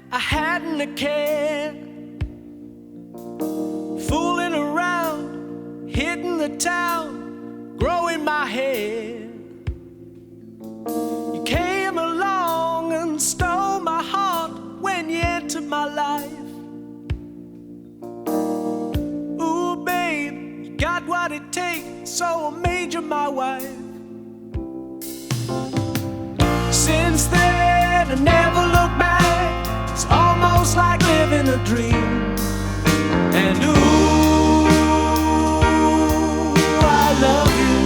I hadn't a care, fooling around, hitting the town, growing my hair. You came along and stole my heart when you entered my life. Ooh, babe, you got what it takes, so I made you my wife. Since then, I never look back. It's almost like living a dream. And ooh, I love you.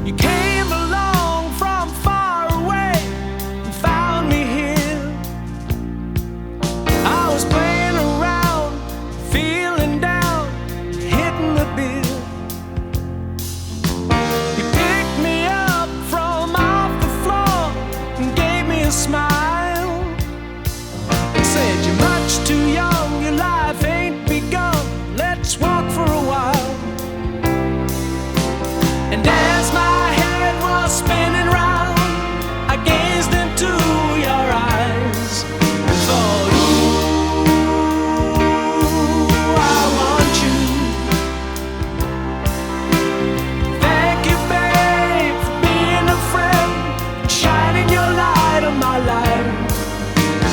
You came along from far away and found me here. I was playing around, feeling down, hitting the bill. A smile and said, "You're much too young, your life ain't begun. Let's walk for a while." And as my head was spinning round, I gazed into your eyes and thought, ooh, I want you. Thank you, babe, for being a friend, shining your light on my life.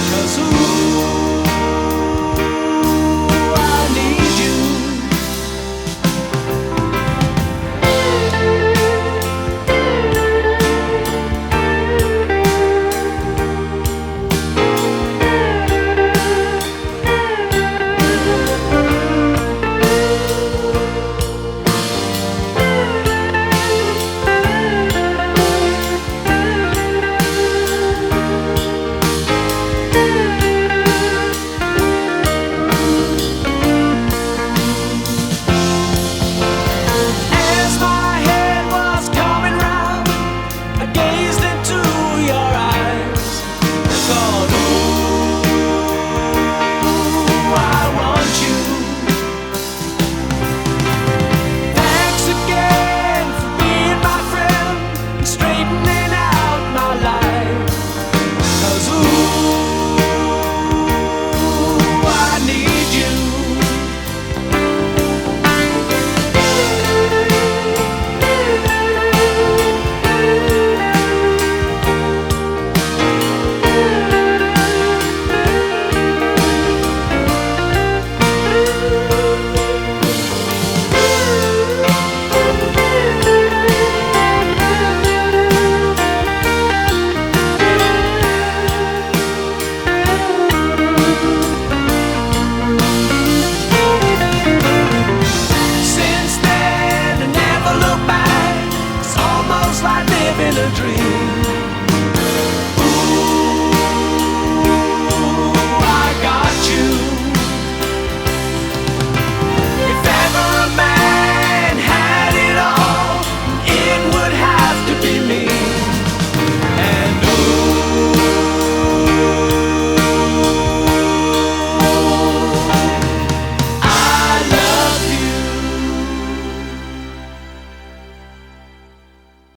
'Cause ooh, I need you. Like living a dream.